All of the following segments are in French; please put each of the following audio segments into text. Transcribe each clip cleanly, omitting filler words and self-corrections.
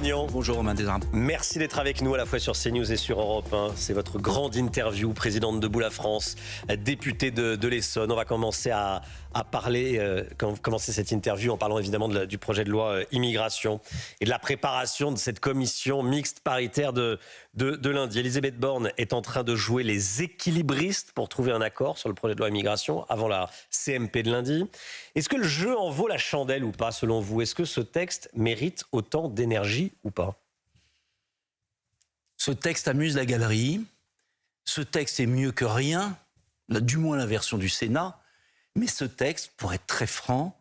Maignan. Bonjour Romain Desarmes. Merci d'être avec nous à la fois sur CNews et sur Europe 1. C'est votre grande interview, présidente de Debout la France, députée de l'Essonne. On va commencer à commencer cette interview en parlant évidemment du projet de loi immigration et de la préparation de cette commission mixte paritaire de lundi. Elisabeth Borne est en train de jouer les équilibristes pour trouver un accord sur le projet de loi immigration avant la CMP de lundi. Est-ce que le jeu en vaut la chandelle ou pas selon vous? Est-ce que ce texte mérite autant d'énergie ou pas? Ce texte amuse la galerie. Ce texte est mieux que rien, du moins la version du Sénat. Mais ce texte, pour être très franc,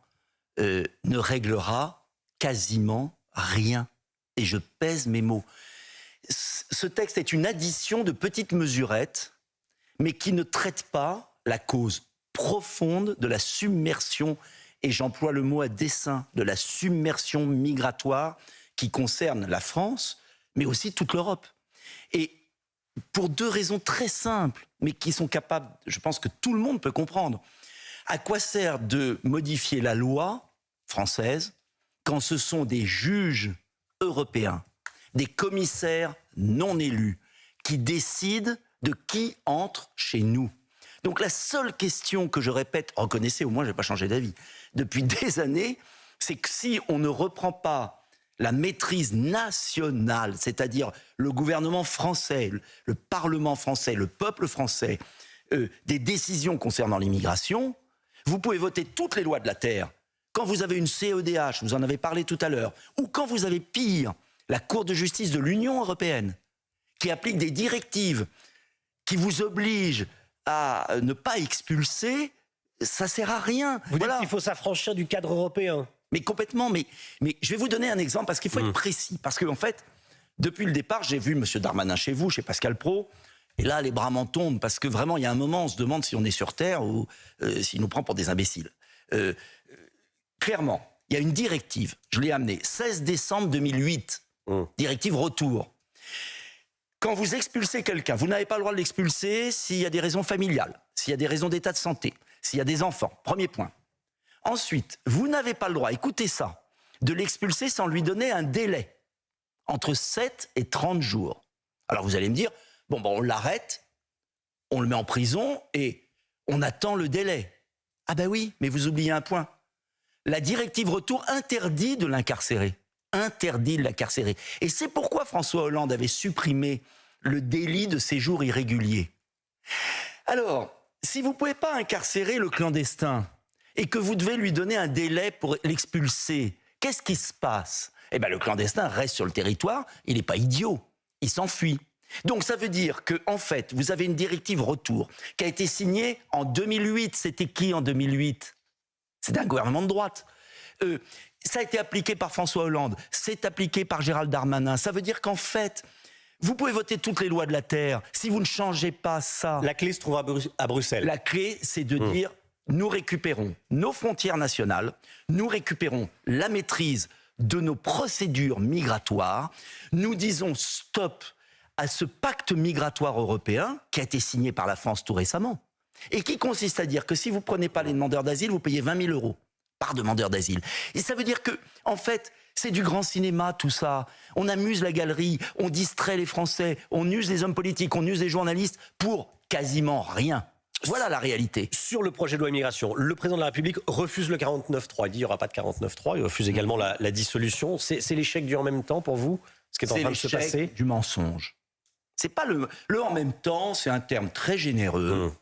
ne réglera quasiment rien. Et je pèse mes mots. Ce texte est une addition de petites mesurettes, mais qui ne traite pas la cause profonde de la submersion, et j'emploie le mot à dessein, de la submersion migratoire qui concerne la France, mais aussi toute l'Europe. Et pour deux raisons très simples, mais qui sont capables, je pense que tout le monde peut comprendre. À quoi sert de modifier la loi française quand ce sont des juges européens, des commissaires non élus, qui décident de qui entre chez nous? Donc la seule question que je répète, reconnaissez, au moins je n'ai pas changé d'avis, depuis des années, c'est que si on ne reprend pas la maîtrise nationale, c'est-à-dire le gouvernement français, le Parlement français, le peuple français, des décisions concernant l'immigration, vous pouvez voter toutes les lois de la Terre. Quand vous avez une CEDH, vous en avez parlé tout à l'heure, ou quand vous avez pire, la Cour de justice de l'Union européenne, qui applique des directives qui vous obligent à ne pas expulser, ça sert à rien. Vous dites qu'il faut s'affranchir du cadre européen. Mais complètement, mais je vais vous donner un exemple, parce qu'il faut être précis. Parce qu'en fait, depuis le départ, j'ai vu M. Darmanin chez vous, chez Pascal Praud, et là, les bras m'en tombent, parce que vraiment, il y a un moment, on se demande si on est sur Terre ou s'il nous prend pour des imbéciles. Clairement, il y a une directive, je l'ai amenée, 16 décembre 2008, directive retour. Quand vous expulsez quelqu'un, vous n'avez pas le droit de l'expulser s'il y a des raisons familiales, s'il y a des raisons d'état de santé, s'il y a des enfants. Premier point. Ensuite, vous n'avez pas le droit, écoutez ça, de l'expulser sans lui donner un délai entre 7 et 30 jours. Alors vous allez me dire, bon, on l'arrête, on le met en prison et on attend le délai. Ah ben oui, mais vous oubliez un point. La directive retour interdit de l'incarcérer. Interdit de l'incarcérer. Et c'est pourquoi François Hollande avait supprimé le délit de séjour irrégulier. Alors, si vous ne pouvez pas incarcérer le clandestin et que vous devez lui donner un délai pour l'expulser, qu'est-ce qui se passe? Eh bien, le clandestin reste sur le territoire, il n'est pas idiot, il s'enfuit. Donc ça veut dire que, en fait, vous avez une directive retour qui a été signée en 2008. C'était qui en 2008? C'était un gouvernement de droite. Ça a été appliqué par François Hollande, c'est appliqué par Gérald Darmanin. Ça veut dire qu'en fait, vous pouvez voter toutes les lois de la Terre. Si vous ne changez pas ça... La clé se trouve à Bruxelles. La clé, c'est de dire, nous récupérons nos frontières nationales, nous récupérons la maîtrise de nos procédures migratoires, nous disons stop à ce pacte migratoire européen qui a été signé par la France tout récemment et qui consiste à dire que si vous ne prenez pas les demandeurs d'asile, vous payez 20 000 € par demandeur d'asile. Et ça veut dire que, en fait, c'est du grand cinéma tout ça. On amuse la galerie, on distrait les Français, on use les hommes politiques, on use les journalistes pour quasiment rien. Voilà la réalité. Sur le projet de loi immigration, le président de la République refuse le 49.3. Il dit qu'il n'y aura pas de 49.3. Il refuse également la dissolution. C'est l'échec du en même temps pour vous, ce qui est en train de se passer? C'est l'échec du mensonge. C'est pas le en même temps, c'est un terme très généreux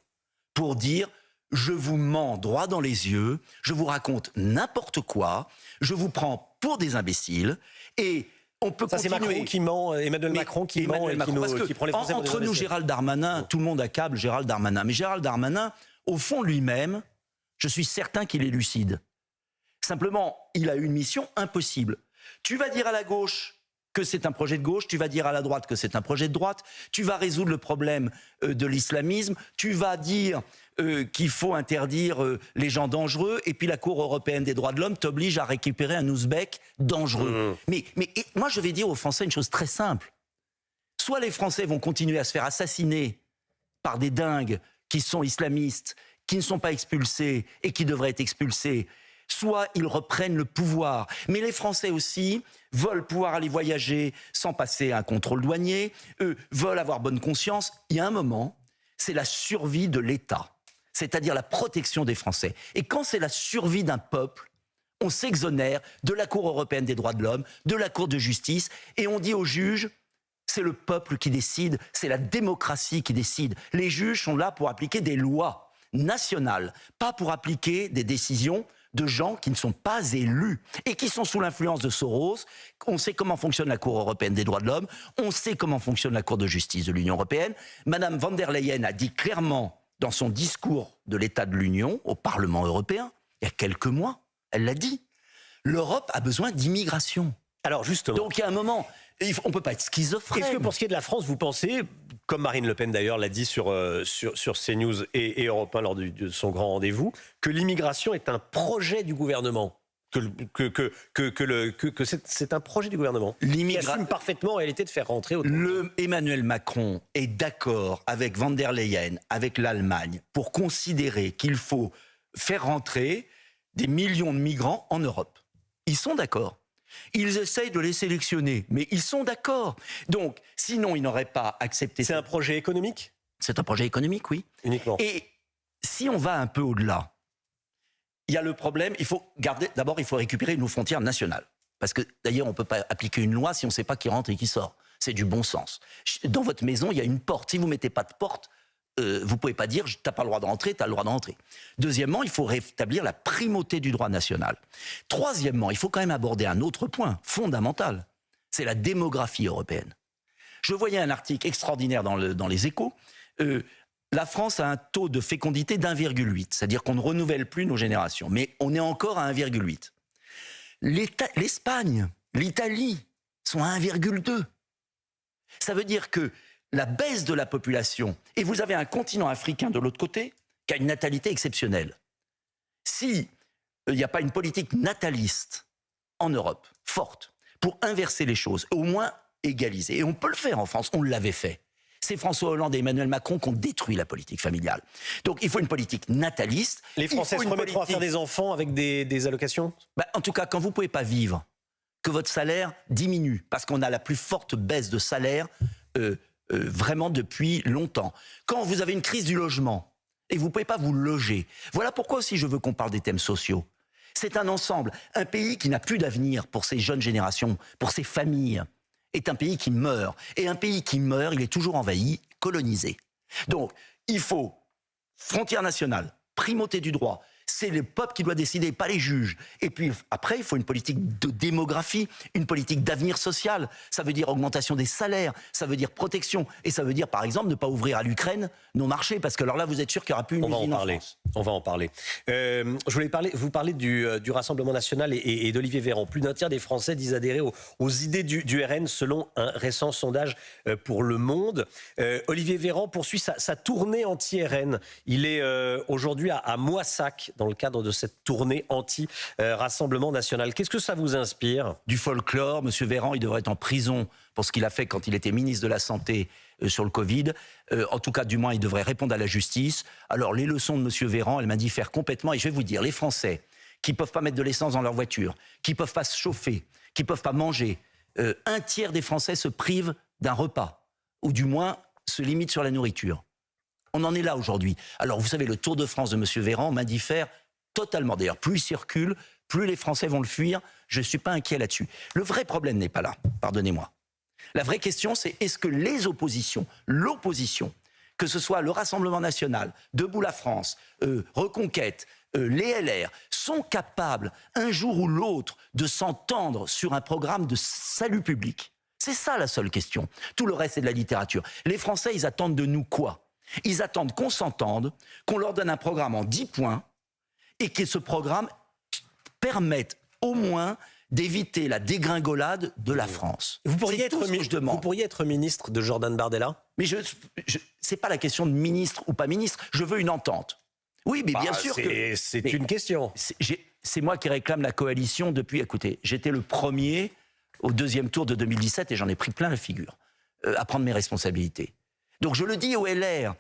pour dire je vous mens droit dans les yeux, je vous raconte n'importe quoi, je vous prends pour des imbéciles et on peut continuer. C'est Macron qui ment, Emmanuel Macron qui ment et qui prend les Français pour des entre nous, Gérald Darmanin, tout le monde accable Gérald Darmanin. Mais Gérald Darmanin, au fond lui-même, je suis certain qu'il est lucide. Simplement, il a une mission impossible. Tu vas dire à la gauche que c'est un projet de gauche, tu vas dire à la droite que c'est un projet de droite, tu vas résoudre le problème de l'islamisme, tu vas dire qu'il faut interdire les gens dangereux, et puis la Cour européenne des droits de l'homme t'oblige à récupérer un Ouzbek dangereux. Mais moi, je vais dire aux Français une chose très simple. Soit les Français vont continuer à se faire assassiner par des dingues qui sont islamistes, qui ne sont pas expulsés et qui devraient être expulsés, soit ils reprennent le pouvoir. Mais les Français aussi veulent pouvoir aller voyager sans passer un contrôle douanier, veulent avoir bonne conscience. Il y a un moment, c'est la survie de l'État, c'est-à-dire la protection des Français. Et quand c'est la survie d'un peuple, on s'exonère de la Cour européenne des droits de l'homme, de la Cour de justice, et on dit aux juges, c'est le peuple qui décide, c'est la démocratie qui décide. Les juges sont là pour appliquer des lois nationales, pas pour appliquer des décisions de gens qui ne sont pas élus et qui sont sous l'influence de Soros. On sait comment fonctionne la Cour européenne des droits de l'homme, on sait comment fonctionne la Cour de justice de l'Union européenne. Madame von der Leyen a dit clairement dans son discours de l'état de l'Union au Parlement européen, il y a quelques mois, elle l'a dit, l'Europe a besoin d'immigration. Alors justement. Donc il y a un moment, on ne peut pas être schizophrène. Est-ce que pour ce qui est de la France, vous pensez, comme Marine Le Pen d'ailleurs l'a dit sur CNews et Europe 1 lors de son grand rendez-vous, que l'immigration est un projet du gouvernement, que c'est un projet du gouvernement qui assume parfaitement en réalité de faire rentrer autant. Emmanuel Macron est d'accord avec von der Leyen, avec l'Allemagne, pour considérer qu'il faut faire rentrer des millions de migrants en Europe. Ils sont d'accord. Ils essayent de les sélectionner, mais ils sont d'accord. Donc, sinon, ils n'auraient pas accepté. C'est un projet économique ? C'est un projet économique, oui. Uniquement. Et si on va un peu au-delà, il y a le problème, d'abord, il faut récupérer nos frontières nationales. Parce que, d'ailleurs, on ne peut pas appliquer une loi si on ne sait pas qui rentre et qui sort. C'est du bon sens. Dans votre maison, il y a une porte. Si vous ne mettez pas de porte, vous ne pouvez pas dire « tu n'as pas le droit de rentrer, tu as le droit de rentrer ». Deuxièmement, il faut rétablir la primauté du droit national. Troisièmement, il faut quand même aborder un autre point fondamental, c'est la démographie européenne. Je voyais un article extraordinaire dans les Échos. La France a un taux de fécondité d'1,8, c'est-à-dire qu'on ne renouvelle plus nos générations, mais on est encore à 1,8. L'Espagne, l'Italie sont à 1,2. Ça veut dire que la baisse de la population, et vous avez un continent africain de l'autre côté qui a une natalité exceptionnelle. Si il n'y a pas une politique nataliste en Europe, forte, pour inverser les choses, au moins égaliser, et on peut le faire en France, on l'avait fait. C'est François Hollande et Emmanuel Macron qui ont détruit la politique familiale. Donc il faut une politique nataliste. Les Français se remettront à faire des enfants avec des allocations ? En tout cas, quand vous ne pouvez pas vivre, que votre salaire diminue, parce qu'on a la plus forte baisse de salaire vraiment depuis longtemps. Quand vous avez une crise du logement et vous ne pouvez pas vous loger, voilà pourquoi aussi je veux qu'on parle des thèmes sociaux. C'est un ensemble. Un pays qui n'a plus d'avenir pour ses jeunes générations, pour ses familles, est un pays qui meurt. Et un pays qui meurt, il est toujours envahi, colonisé. Donc, il faut frontière nationale, primauté du droit. C'est le peuple qui doit décider, pas les juges. Et puis après, il faut une politique de démographie, une politique d'avenir social. Ça veut dire augmentation des salaires, ça veut dire protection. Et ça veut dire, par exemple, ne pas ouvrir à l'Ukraine nos marchés. Parce que alors là, vous êtes sûr qu'il n'y aura plus une usine en France. On va en parler. Je voulais vous parler du Rassemblement national et d'Olivier Véran. Plus d'un tiers des Français disent adhérer aux idées du RN selon un récent sondage pour Le Monde. Olivier Véran poursuit sa tournée anti-RN. Il est aujourd'hui à Moissac dans le cadre de cette tournée anti-Rassemblement national. Qu'est-ce que ça vous inspire ? Du folklore. Monsieur Véran, il devrait être en prison pour ce qu'il a fait quand il était ministre de la Santé sur le Covid. En tout cas, du moins, il devrait répondre à la justice. Alors, les leçons de monsieur Véran, elles m'indiffèrent complètement. Et je vais vous dire, les Français qui ne peuvent pas mettre de l'essence dans leur voiture, qui ne peuvent pas se chauffer, qui ne peuvent pas manger, un tiers des Français se privent d'un repas, ou du moins se limitent sur la nourriture. On en est là aujourd'hui. Alors, vous savez, le Tour de France de M. Véran m'indiffère totalement. D'ailleurs, plus il circule, plus les Français vont le fuir. Je ne suis pas inquiet là-dessus. Le vrai problème n'est pas là, pardonnez-moi. La vraie question, c'est est-ce que les oppositions, l'opposition, que ce soit le Rassemblement national, Debout la France, Reconquête, les LR, sont capables, un jour ou l'autre, de s'entendre sur un programme de salut public ? C'est ça la seule question. Tout le reste, c'est de la littérature. Les Français, ils attendent de nous quoi ? Ils attendent qu'on s'entende, qu'on leur donne un programme en 10 points et que ce programme permette au moins d'éviter la dégringolade de la France. Vous pourriez être ministre de Jordan Bardella ? Mais c'est pas la question de ministre ou pas ministre. Je veux une entente. Oui, mais bien sûr que... C'est une question. C'est moi qui réclame la coalition depuis... Écoutez, j'étais le premier au deuxième tour de 2017 et j'en ai pris plein la figure à prendre mes responsabilités. Donc je le dis aux LR,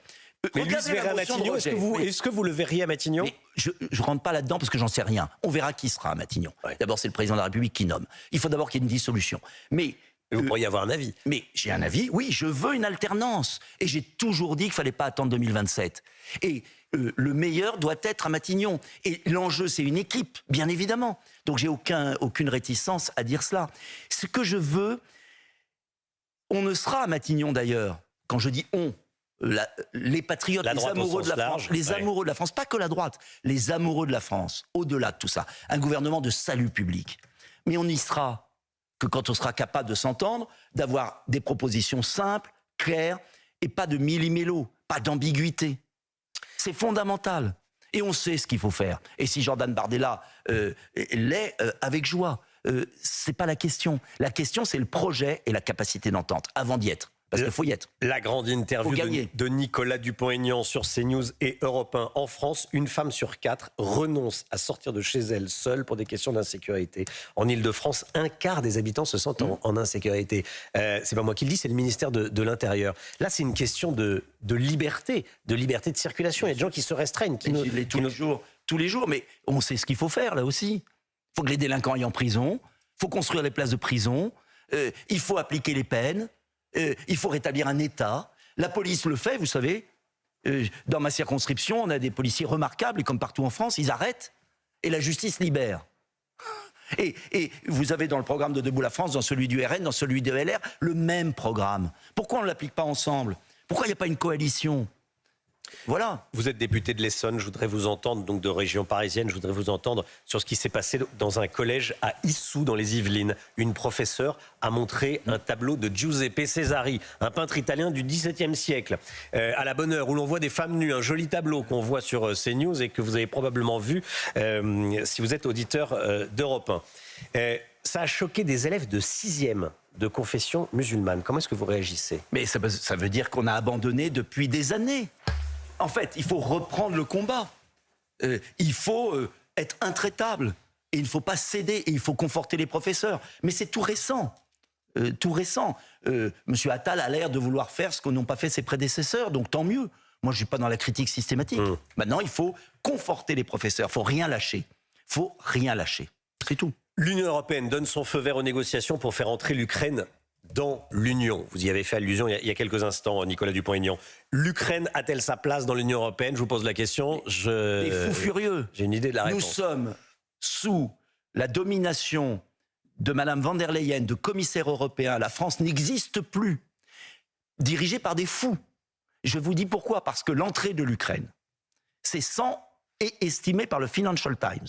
Mais lui se verrait à Matignon. Est-ce que vous le verriez à Matignon? Mais je ne rentre pas là-dedans parce que j'en sais rien. On verra qui sera à Matignon. Ouais. D'abord, c'est le président de la République qui nomme. Il faut d'abord qu'il y ait une dissolution. Mais vous pourriez avoir un avis. Mais j'ai un avis, oui, je veux une alternance. Et j'ai toujours dit qu'il ne fallait pas attendre 2027. Et le meilleur doit être à Matignon. Et l'enjeu, c'est une équipe, bien évidemment. Donc j'ai aucune réticence à dire cela. Ce que je veux, on ne sera à Matignon d'ailleurs. Quand je dis on, les patriotes, les amoureux de la France, les amoureux de la France, pas que la droite, les amoureux de la France, au-delà de tout ça, un gouvernement de salut public. Mais on n'y sera que quand on sera capable de s'entendre, d'avoir des propositions simples, claires, et pas de millimélo, pas d'ambiguïté. C'est fondamental. Et on sait ce qu'il faut faire. Et si Jordan Bardella l'est, avec joie. C'est pas la question. La question, c'est le projet et la capacité d'entente, avant d'y être. Parce qu'il faut y être. La grande interview de Nicolas Dupont-Aignan sur CNews et Europe 1. En France, une femme sur 4 renonce à sortir de chez elle seule pour des questions d'insécurité. En Ile-de-France, un quart des habitants se sentent en insécurité. C'est pas moi qui le dis, c'est le ministère de l'Intérieur. Là, c'est une question de liberté de circulation. Il y a des gens qui se restreignent. Tous les jours, mais on sait ce qu'il faut faire, là aussi. Il faut que les délinquants aillent en prison, il faut construire les places de prison, il faut appliquer les peines. Il faut rétablir un État. La police le fait, vous savez. Dans ma circonscription, on a des policiers remarquables, et comme partout en France, ils arrêtent, et la justice libère. Et vous avez dans le programme de Debout la France, dans celui du RN, dans celui de LR, le même programme. Pourquoi on ne l'applique pas ensemble? Pourquoi il n'y a pas une coalition? Voilà. Vous êtes député de l'Essonne, je voudrais vous entendre, donc de région parisienne, je voudrais vous entendre sur ce qui s'est passé dans un collège à Issou, dans les Yvelines. Une professeure a montré un tableau de Giuseppe Cesari, un peintre italien du XVIIe siècle. À la bonne heure, où l'on voit des femmes nues, un joli tableau qu'on voit sur CNews et que vous avez probablement vu si vous êtes auditeur d'Europe 1. Ça a choqué des élèves de 6e de confession musulmane. Comment est-ce que vous réagissez? Mais ça veut dire qu'on a abandonné depuis des années. En fait, il faut reprendre le combat. Il faut être intraitable. Et il ne faut pas céder. Et il faut conforter les professeurs. Mais c'est tout récent. Monsieur Attal a l'air de vouloir faire ce que n'ont pas fait ses prédécesseurs. Donc tant mieux. Moi, je ne suis pas dans la critique systématique. Maintenant, il faut conforter les professeurs. Il ne faut rien lâcher. C'est tout. L'Union européenne donne son feu vert aux négociations pour faire entrer l'Ukraine dans l'Union. Vous y avez fait allusion il y a quelques instants, Nicolas Dupont-Aignan. L'Ukraine a-t-elle sa place dans l'Union européenne? Je vous pose la question. Des fous furieux. J'ai une idée de la réponse. Nous sommes sous la domination de Mme von der Leyen, de commissaire européen. La France n'existe plus. Dirigée par des fous. Je vous dis pourquoi. Parce que l'entrée de l'Ukraine, est estimé par le Financial Times.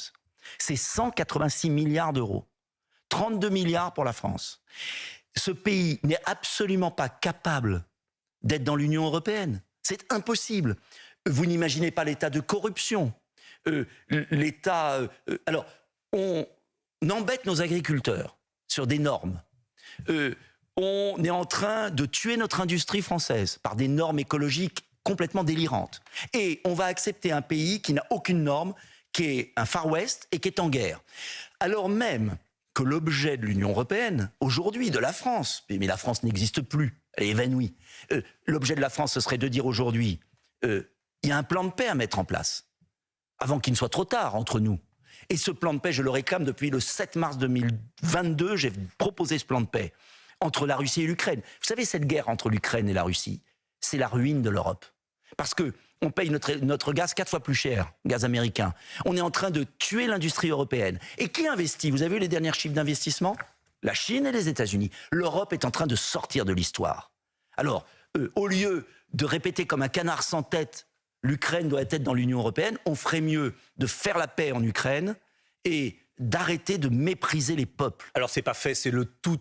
C'est 186 milliards d'euros. 32 milliards pour la France. Ce pays n'est absolument pas capable d'être dans l'Union européenne. C'est impossible. Vous n'imaginez pas l'état de corruption. Alors, on embête nos agriculteurs sur des normes. On est en train de tuer notre industrie française par des normes écologiques complètement délirantes. Et on va accepter un pays qui n'a aucune norme, qui est un Far West et qui est en guerre. Alors même que l'objet de l'Union européenne, aujourd'hui, de la France, mais la France n'existe plus, elle est évanouie. L'objet de la France, ce serait de dire aujourd'hui, il y a un plan de paix à mettre en place, avant qu'il ne soit trop tard entre nous. Et ce plan de paix, je le réclame depuis le 7 mars 2022, j'ai proposé ce plan de paix entre la Russie et l'Ukraine. Vous savez, cette guerre entre l'Ukraine et la Russie, c'est la ruine de l'Europe. Parce que on paye notre gaz 4 fois plus cher, gaz américain. On est en train de tuer l'industrie européenne. Et qui investit? Vous avez vu les derniers chiffres d'investissement? La Chine et les États-Unis. L'Europe est en train de sortir de l'histoire. Alors, au lieu de répéter comme un canard sans tête, l'Ukraine doit être dans l'Union européenne, on ferait mieux de faire la paix en Ukraine et d'arrêter de mépriser les peuples. Alors c'est pas fait, c'est le tout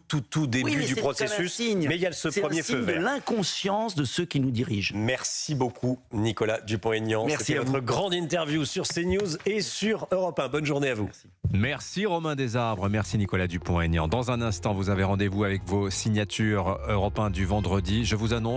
début du processus, mais il y a ce premier feu vert. C'est de l'inconscience de ceux qui nous dirigent. Merci beaucoup Nicolas Dupont-Aignan. C'était votre grande interview sur CNews et sur Europe 1. Bonne journée à vous. Merci Romain Desarbres, merci Nicolas Dupont-Aignan. Dans un instant, vous avez rendez-vous avec vos signatures Europe 1 du vendredi. Je vous annonce